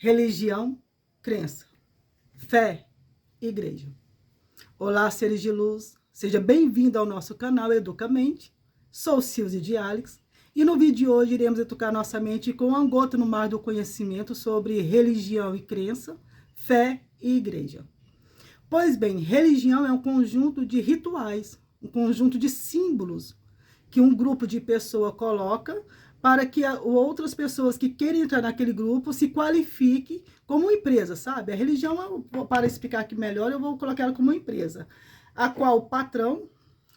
religião, crença, fé, igreja. Olá, seres de luz, seja bem-vindo ao nosso canal Educamente. Sou Silvia de Alex e no vídeo de hoje iremos educar nossa mente com uma gota no mar do conhecimento sobre religião e crença, fé e igreja. Pois bem, religião é um conjunto de rituais, um conjunto de símbolos que um grupo de pessoas coloca para que outras pessoas que querem entrar naquele grupo se qualifiquem como empresa, sabe? A religião, para explicar aqui melhor, eu vou colocar ela como uma empresa, a qual o patrão,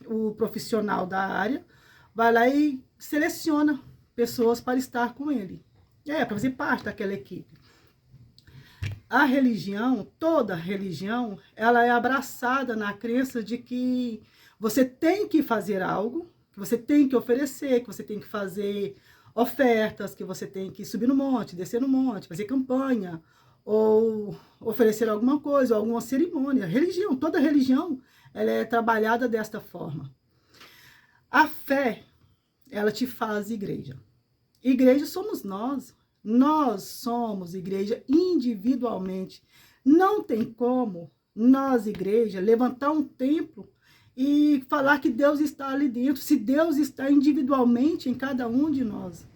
o profissional da área, vai lá e seleciona pessoas para estar com ele. Para fazer parte daquela equipe. A religião, toda religião, ela é abraçada na crença de que você tem que fazer algo, que você tem que oferecer, que você tem que fazer ofertas, que você tem que subir no monte, descer no monte, fazer campanha, ou oferecer alguma coisa, ou alguma cerimônia. Religião, toda religião, ela é trabalhada desta forma. A fé, ela te faz igreja. Igreja somos nós. Nós somos igreja individualmente. Não tem como nós, igreja, levantar um templo e falar que Deus está ali dentro, se Deus está individualmente em cada um de nós.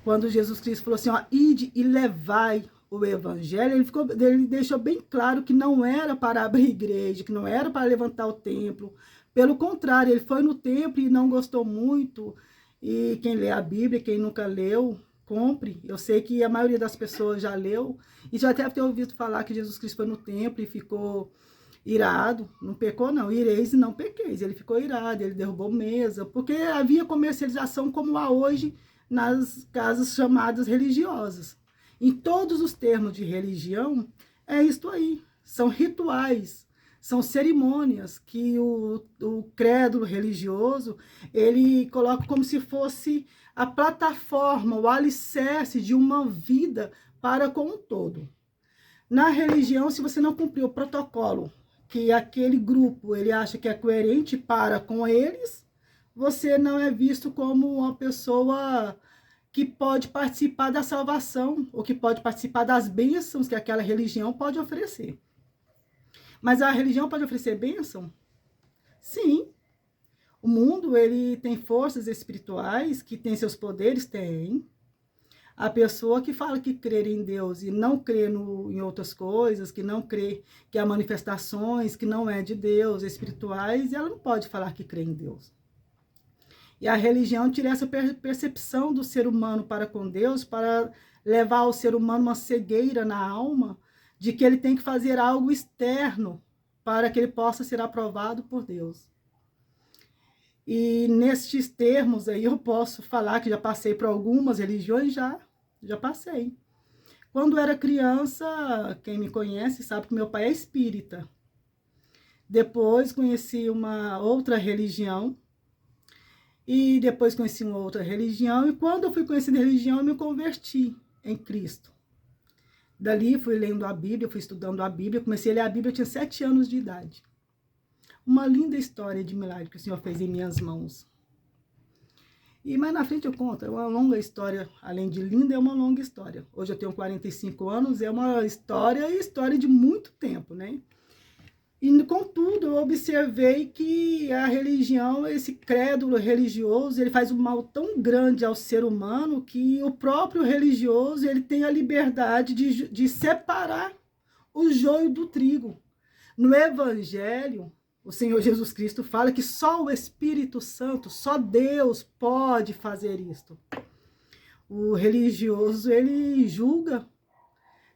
Quando Jesus Cristo falou assim, ó, ide e levai o evangelho, ele deixou bem claro que não era para abrir igreja, que não era para levantar o templo. Pelo contrário, ele foi no templo e não gostou muito. E quem lê a Bíblia, quem nunca leu, compre. Eu sei que a maioria das pessoas já leu e já deve ter ouvido falar que Jesus Cristo foi no templo e ficou irado. Não pecou não, ireis e não pequeis. Ele ficou irado, ele derrubou mesa, porque havia comercialização como há hoje nas casas chamadas religiosas. Em todos os termos de religião, é isto aí. São rituais, são cerimônias que o credo religioso, ele coloca como se fosse a plataforma, o alicerce de uma vida para com o todo. Na religião, se você não cumprir o protocolo que aquele grupo ele acha que é coerente para com eles, você não é visto como uma pessoa que pode participar da salvação ou que pode participar das bênçãos que aquela religião pode oferecer. Mas a religião pode oferecer bênção? Sim. O mundo, ele tem forças espirituais que têm seus poderes? Tem. A pessoa que fala que crê em Deus e não crê em outras coisas, que não crê que há manifestações que não é de Deus, espirituais, ela não pode falar que crê em Deus. E a religião tira essa percepção do ser humano para com Deus, para levar o ser humano uma cegueira na alma, de que ele tem que fazer algo externo para que ele possa ser aprovado por Deus. E nestes termos aí eu posso falar que já passei por algumas religiões, já passei. Quando era criança, quem me conhece sabe que meu pai é espírita. Depois conheci uma outra religião, e depois conheci uma outra religião, e quando eu fui conhecendo a religião, eu me converti em Cristo. Dali fui lendo a Bíblia, fui estudando a Bíblia, comecei a ler a Bíblia, eu tinha 7 anos de idade. Uma linda história de milagre que o Senhor fez em minhas mãos. E mais na frente eu conto, é uma longa história, além de linda, é uma longa história. Hoje eu tenho 45 anos, é uma história de muito tempo, né? E, contudo, eu observei que a religião, esse crédulo religioso, ele faz um mal tão grande ao ser humano que o próprio religioso ele tem a liberdade de separar o joio do trigo. No Evangelho, o Senhor Jesus Cristo fala que só o Espírito Santo, só Deus pode fazer isto. O religioso, ele julga.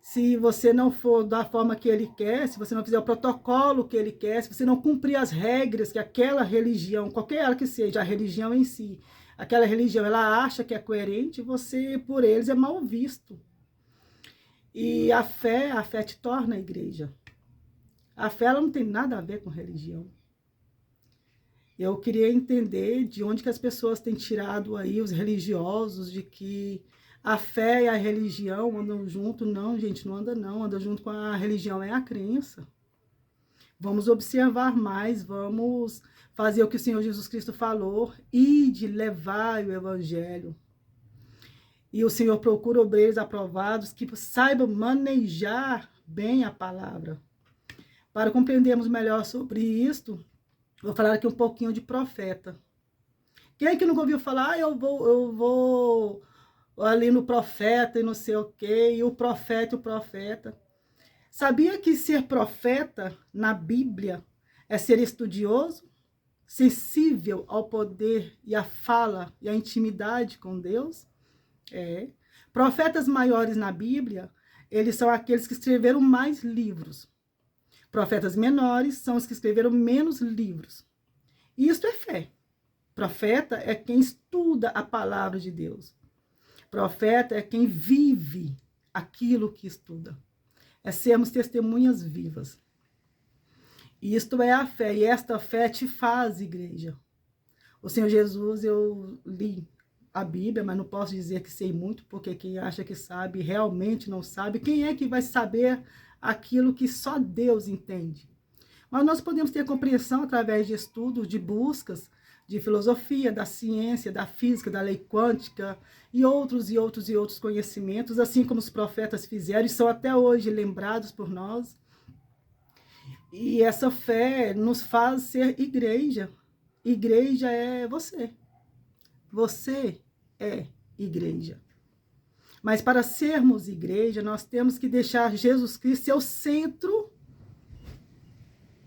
Se você não for da forma que ele quer, se você não fizer o protocolo que ele quer, se você não cumprir as regras que aquela religião, qualquer ela que seja, a religião em si, aquela religião, ela acha que é coerente, você, por eles, é mal visto. E a fé te torna a igreja. A fé, ela não tem nada a ver com religião. Eu queria entender de onde que as pessoas têm tirado aí, os religiosos, de que a fé e a religião andam junto. Não, gente, não anda não. Anda junto com a religião, é a crença. Vamos observar mais, vamos fazer o que o Senhor Jesus Cristo falou. Ide, levai o evangelho. E o Senhor procura obreiros aprovados que saibam manejar bem a palavra. Para compreendermos melhor sobre isto, vou falar aqui um pouquinho de profeta. Quem é que nunca ouviu falar, eu vou ali no profeta e não sei o quê, e o profeta. Sabia que ser profeta na Bíblia é ser estudioso, sensível ao poder e à fala e à intimidade com Deus? Profetas maiores na Bíblia, eles são aqueles que escreveram mais livros. Profetas menores são os que escreveram menos livros. E isso é fé. Profeta é quem estuda a palavra de Deus. Profeta é quem vive aquilo que estuda. É sermos testemunhas vivas. E isto é a fé. E esta fé te faz igreja. O Senhor Jesus, eu li a Bíblia, mas não posso dizer que sei muito, porque quem acha que sabe realmente não sabe. Quem é que vai saber aquilo que só Deus entende? Mas nós podemos ter compreensão através de estudos, de buscas, de filosofia, da ciência, da física, da lei quântica e outros conhecimentos, assim como os profetas fizeram e são até hoje lembrados por nós. E essa fé nos faz ser igreja. Igreja é você. Você é igreja. Mas para sermos igreja, nós temos que deixar Jesus Cristo ser o centro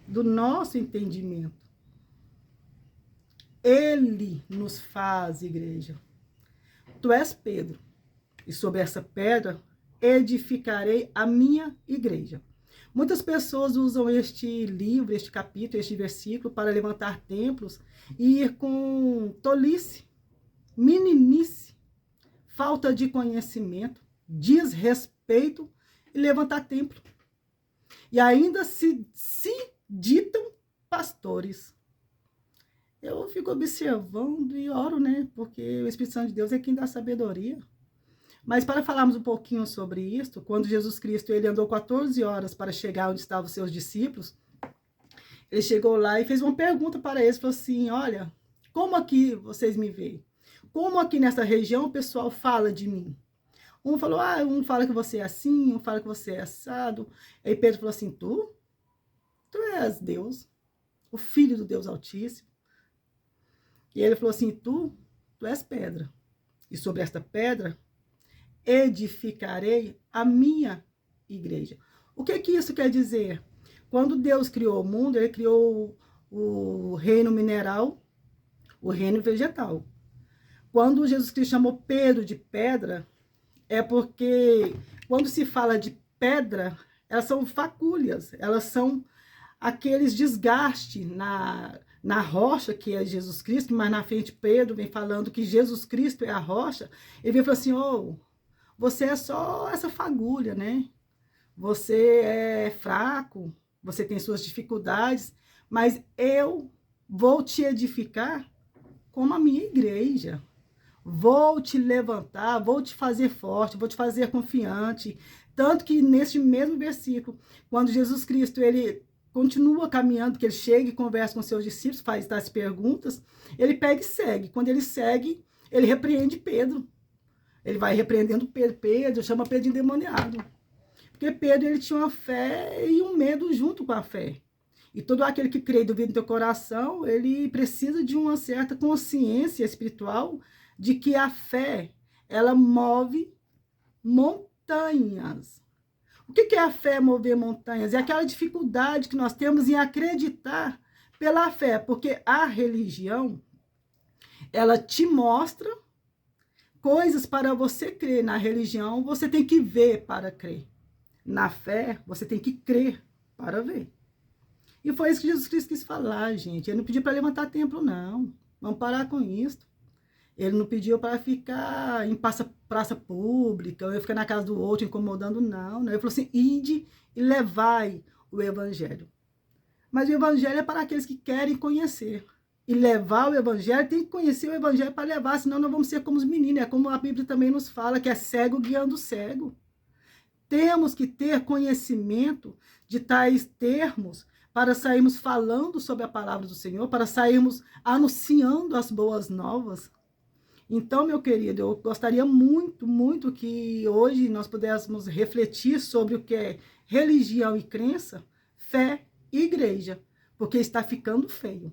do nosso entendimento. Ele nos faz igreja. Tu és Pedro, e sobre essa pedra edificarei a minha igreja. Muitas pessoas usam este livro, este capítulo, este versículo para levantar templos e ir com tolice, meninice, falta de conhecimento, desrespeito e levantar templo. E ainda se ditam pastores. Eu fico observando e oro, né? Porque o Espírito Santo de Deus é quem dá sabedoria. Mas para falarmos um pouquinho sobre isso, quando Jesus Cristo ele andou 14 horas para chegar onde estavam os seus discípulos, ele chegou lá e fez uma pergunta para eles, falou assim, olha, como aqui vocês me veem? Como aqui nessa região o pessoal fala de mim? Um falou, um fala que você é assim, um fala que você é assado. Aí Pedro falou assim, tu és Deus, o Filho do Deus Altíssimo. E ele falou assim, tu és pedra. E sobre esta pedra edificarei a minha igreja. O que isso quer dizer? Quando Deus criou o mundo, ele criou o reino mineral, o reino vegetal. Quando Jesus Cristo chamou Pedro de pedra, é porque quando se fala de pedra, elas são facúlias, elas são aqueles desgastes na rocha, que é Jesus Cristo, mas na frente Pedro vem falando que Jesus Cristo é a rocha. Ele vem e fala assim, você é só essa fagulha, né? Você é fraco, você tem suas dificuldades, mas eu vou te edificar como a minha igreja. Vou te levantar, vou te fazer forte, vou te fazer confiante. Tanto que neste mesmo versículo, quando Jesus Cristo, ele continua caminhando, que ele chega e conversa com seus discípulos, faz as perguntas, ele pega e segue. Quando ele segue, ele repreende Pedro. Ele vai repreendendo Pedro, chama Pedro de endemoniado. Porque Pedro, ele tinha uma fé e um medo junto com a fé. E todo aquele que crê e duvida no teu coração, ele precisa de uma certa consciência espiritual de que a fé, ela move montanhas. O que é a fé mover montanhas? É aquela dificuldade que nós temos em acreditar pela fé, porque a religião, ela te mostra coisas para você crer. Na religião, você tem que ver para crer. Na fé, você tem que crer para ver. E foi isso que Jesus Cristo quis falar, gente. Ele não pediu para levantar templo, não. Vamos parar com isso. Ele não pediu para ficar em praça pública, ou eu ficar na casa do outro incomodando, não. Ele falou assim, ide e levai o evangelho. Mas o evangelho é para aqueles que querem conhecer. E levar o evangelho, tem que conhecer o evangelho para levar, senão nós vamos ser como os meninos. É como a Bíblia também nos fala, que é cego guiando cego. Temos que ter conhecimento de tais termos para sairmos falando sobre a palavra do Senhor, para sairmos anunciando as boas novas. Então, meu querido, eu gostaria muito, muito que hoje nós pudéssemos refletir sobre o que é religião e crença, fé e igreja, porque está ficando feio,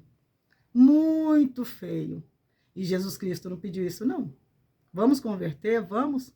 muito feio. E Jesus Cristo não pediu isso, não. Vamos converter? Vamos?